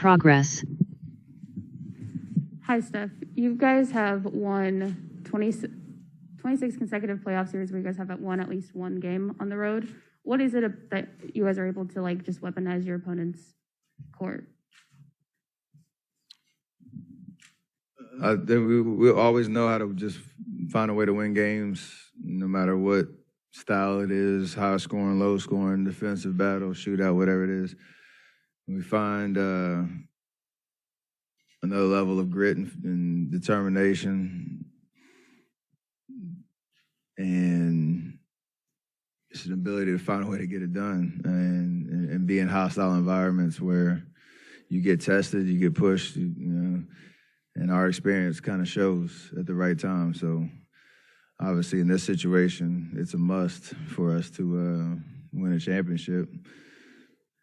progress. Hi, Steph. You guys have won 26 consecutive playoff series where you guys have won at least one game on the road. What is it that you guys are able to like just weaponize your opponent's court? I think we always know how to just find a way to win games, no matter what style it is, high scoring, low scoring, defensive battle, shootout, whatever it is. We find another level of grit and determination, and it's an ability to find a way to get it done and be in hostile environments where you get tested, you get pushed, you know, and our experience kind of shows at the right time. So obviously in this situation, it's a must for us to win a championship,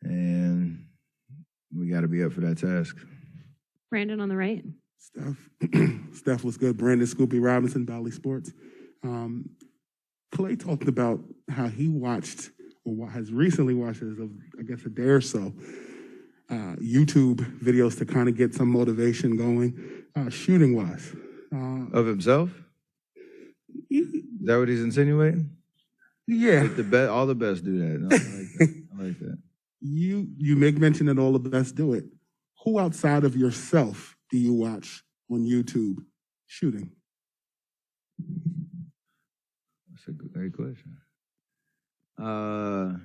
and we got to be up for that task. Brandon on the right. Steph was good. Brandon Scoopy Robinson, Bally Sports. Klay talked about how he watched, or has recently watched, as of, I guess, a day or so, YouTube videos to kind of get some motivation going, shooting-wise. Of himself? Is that what he's insinuating? Yeah. Like all the best do that. No, I like that. I like that. You make mention that all the best do it. Who outside of yourself do you watch on YouTube shooting? That's a great question. Go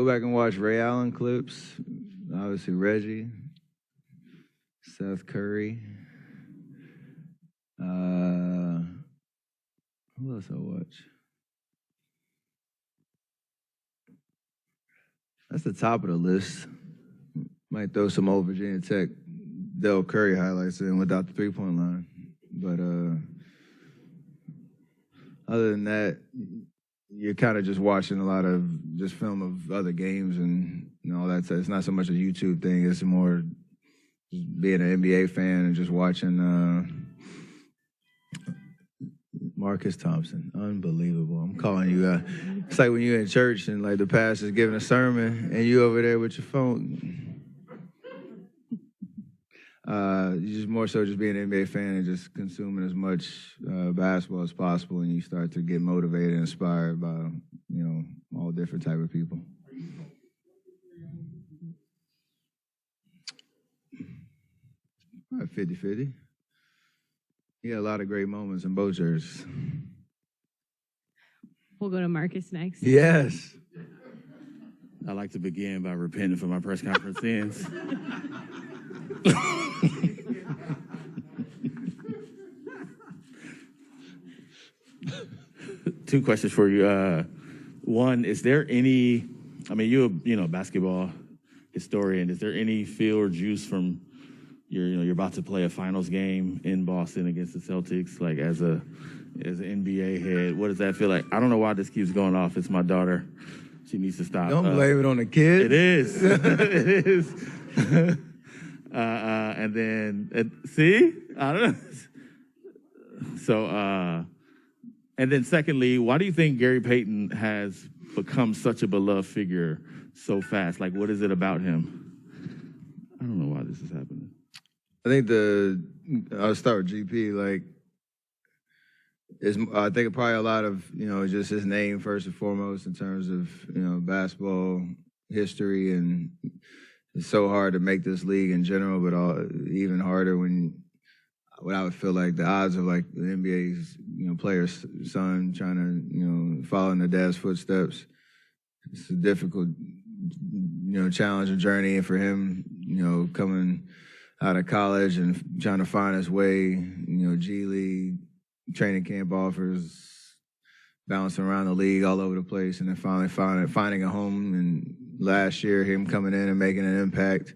back and watch Ray Allen clips. Obviously Reggie, Steph Curry. Who else I watch? That's the top of the list. Might throw some old Virginia Tech Del Curry highlights in without the three-point line. But other than that, you're kind of just watching a lot of just film of other games and all that. It's not so much a YouTube thing. It's more just being an NBA fan and just watching Marcus Thompson. Unbelievable. I'm calling you. It's like when you're in church and like the pastor's giving a sermon and you over there with your phone. You just more so just being an NBA fan and just consuming as much basketball as possible, and you start to get motivated and inspired by, you know, all different type of people. 50-50. He had a lot of great moments in both jerseys. We'll go to Marcus next. Yes. I'd like to begin by repenting for my press conference sins. Two questions for you. One, is there any, I mean, you're a basketball historian. Is there any feel or juice from you're about to play a finals game in Boston against the Celtics, like as an NBA head? What does that feel like? I don't know why this keeps going off. It's my daughter. She needs to stop. Don't blame it on the kid. It is. It is. And then, see? I don't know. So, and then secondly, why do you think Gary Payton has become such a beloved figure so fast? Like, what is it about him? I don't know why this is happening. I think I'll start with GP. Like, I think probably a lot of, just his name first and foremost in terms of, basketball history, and it's so hard to make this league in general, but even harder when I would feel like the odds of like the NBA's, player's son trying to, follow in their dad's footsteps. It's a difficult, challenging journey for him, coming out of college and trying to find his way, G League, training camp offers, bouncing around the league all over the place, and then finally finding a home. And last year, him coming in and making an impact.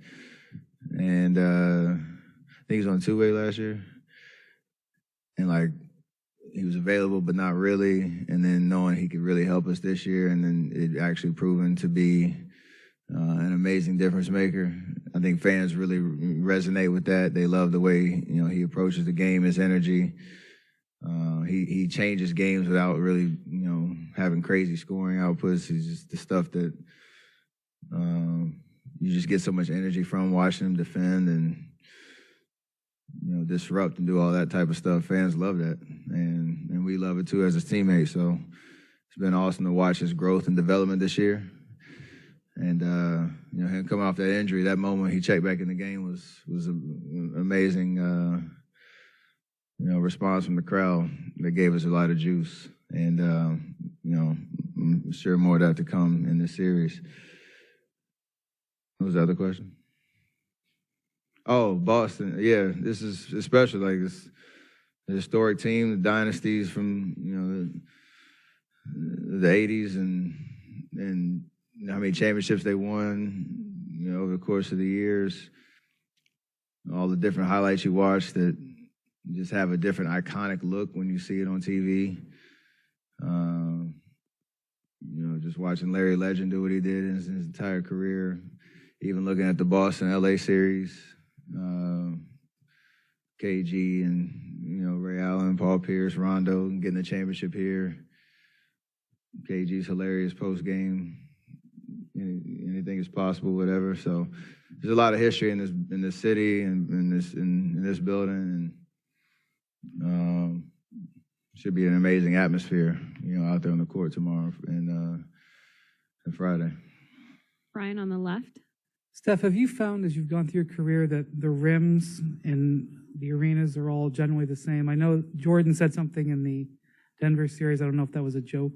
And I think he was on two-way last year. And like, he was available, but not really. And then knowing he could really help us this year, and then it actually proven to be an amazing difference maker. I think fans really resonate with that. They love the way, he approaches the game, his energy. He changes games without really, having crazy scoring outputs. He's just the stuff that, you just get so much energy from watching him defend and, disrupt and do all that type of stuff. Fans love that, and we love it too as his teammate. So it's been awesome to watch his growth and development this year. And him coming off that injury, that moment he checked back in the game was an amazing, response from the crowd that gave us a lot of juice. And I'm sure more of that to come in this series. What was the other question? Oh, Boston. Yeah, this is special. Like, it's a historic team, the dynasties from, the 80s and how many championships they won, over the course of the years. All the different highlights you watch that just have a different iconic look when you see it on TV. Just watching Larry Legend do what he did in his entire career, even looking at the Boston-LA series. KG and, Ray Allen, Paul Pierce, Rondo, getting the championship here. KG's hilarious post-game. Anything is possible, whatever. So there's a lot of history in this city and in this building, and should be an amazing atmosphere, out there on the court tomorrow and Friday. Brian on the left. Steph, have you found as you've gone through your career that the rims and the arenas are all generally the same? I know Jordan said something in the Denver series. I don't know if that was a joke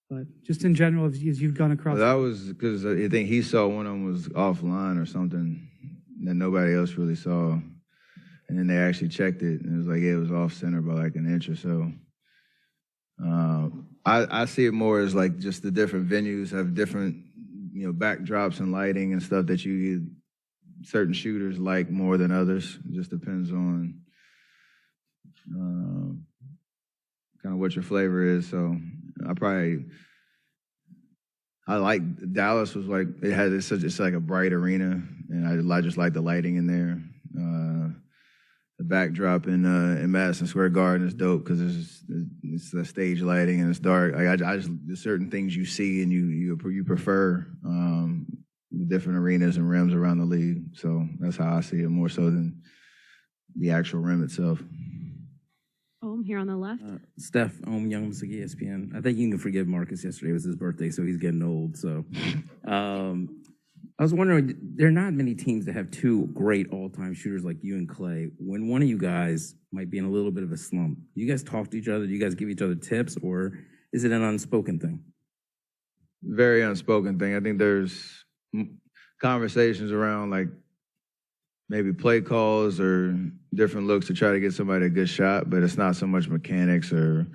but just in general, as you've gone across. Well, that was because I think he saw one of them was offline or something that nobody else really saw. And then they actually checked it, and it was like, it was off center by like an inch or so. I see it more as like just the different venues have different, backdrops and lighting and stuff that certain shooters like more than others. It just depends on kind of what your flavor is. So I like Dallas was like it's like a bright arena, and I just like the lighting in there. The backdrop in Madison Square Garden is dope because it's the stage lighting and it's dark. There's certain things you see and you prefer different arenas and rims around the league. So that's how I see it more so than the actual rim itself. Here on the left. Steph, Young Music, ESPN. I think you can forgive Marcus. Yesterday was his birthday, so he's getting old. So I was wondering, there are not many teams that have two great all-time shooters like you and Klay. When one of you guys might be in a little bit of a slump, do you guys talk to each other? Do you guys give each other tips, or is it an unspoken thing? Very unspoken thing. I think there's conversations around like maybe play calls or different looks to try to get somebody a good shot, but it's not so much mechanics or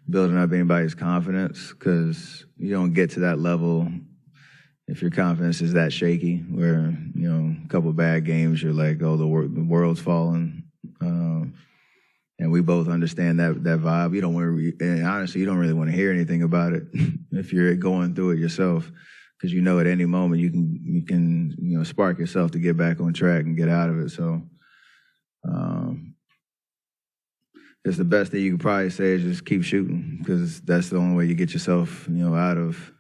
building up anybody's confidence, because you don't get to that level if your confidence is that shaky where, a couple of bad games, you're like, oh, the world's falling. And we both understand that vibe. You don't want to, and honestly, you don't really want to hear anything about it if you're going through it yourself, because at any moment you can spark yourself to get back on track and get out of it. So it's the best thing you could probably say is just keep shooting, because that's the only way you get yourself out of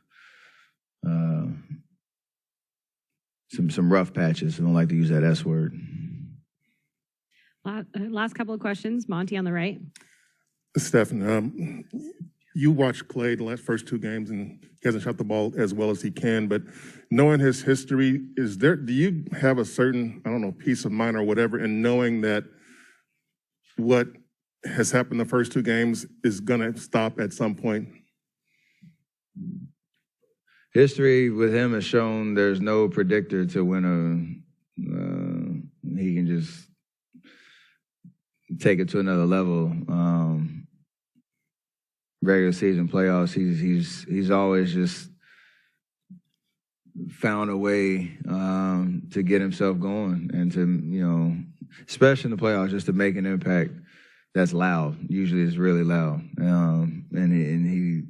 some rough patches. I don't like to use that S word. Last couple of questions. Monty on the right. Stephen, you watched Klay the first two games, and he hasn't shot the ball as well as he can. But knowing his history, do you have a certain, peace of mind or whatever in knowing that what has happened the first two games is going to stop at some point? History with him has shown there's no predictor to when he can just take it to another level. Regular season playoffs, he's always just found a way to get himself going and to, especially in the playoffs, just to make an impact that's loud. Usually it's really loud. And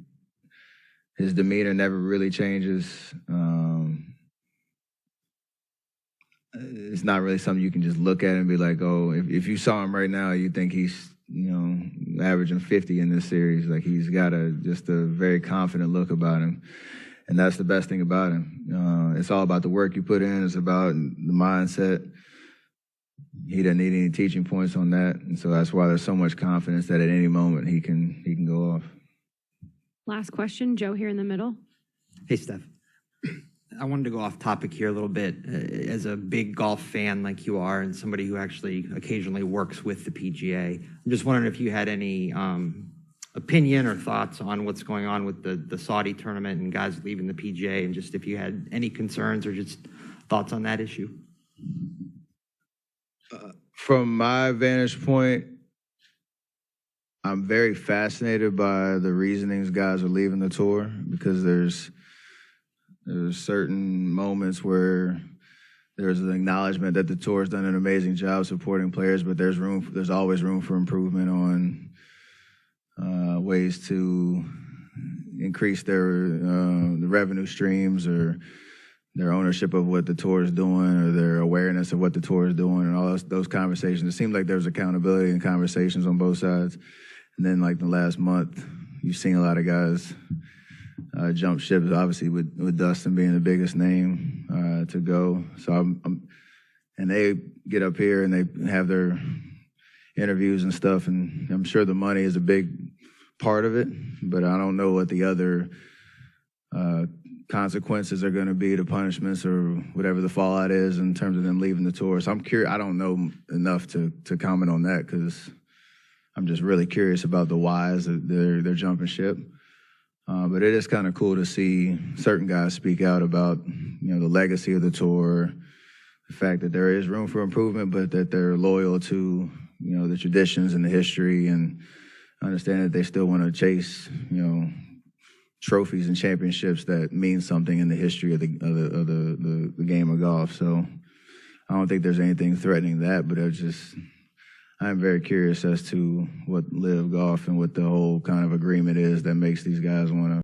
his demeanor never really changes. It's not really something you can just look at and be like, oh, if you saw him right now, you think he's, averaging 50 in this series. Like, he's got just a very confident look about him. And that's the best thing about him. It's all about the work you put in. It's about the mindset. He doesn't need any teaching points on that. And so that's why there's so much confidence that at any moment he can go off. Last question, Joe here in the middle. Hey, Steph. I wanted to go off topic here a little bit. As a big golf fan like you are and somebody who actually occasionally works with the PGA, I'm just wondering if you had any opinion or thoughts on what's going on with the Saudi tournament and guys leaving the PGA, and just if you had any concerns or just thoughts on that issue. From my vantage point, I'm very fascinated by the reasonings guys are leaving the tour, because there's certain moments where there's an acknowledgement that the tour has done an amazing job supporting players, but there's always room for improvement on ways to increase their the revenue streams, or their ownership of what the tour is doing, or their awareness of what the tour is doing, and all those conversations. It seems like there's accountability and conversations on both sides. And then, like the last month, you've seen a lot of guys jump ship, obviously with Dustin being the biggest name to go. So and they get up here and they have their interviews and stuff, and I'm sure the money is a big part of it, but I don't know what the other consequences are going to be, the punishments or whatever the fallout is in terms of them leaving the tour. So I'm curious. I don't know enough to comment on that, because I'm just really curious about the whys that they're jumping ship. But it is kind of cool to see certain guys speak out about, the legacy of the tour, the fact that there is room for improvement, but that they're loyal to, the traditions and the history, and understand that they still want to chase, trophies and championships that mean something in the history of the game of golf. So I don't think there's anything threatening that, but I'm very curious as to what Live Golf and what the whole kind of agreement is that makes these guys want to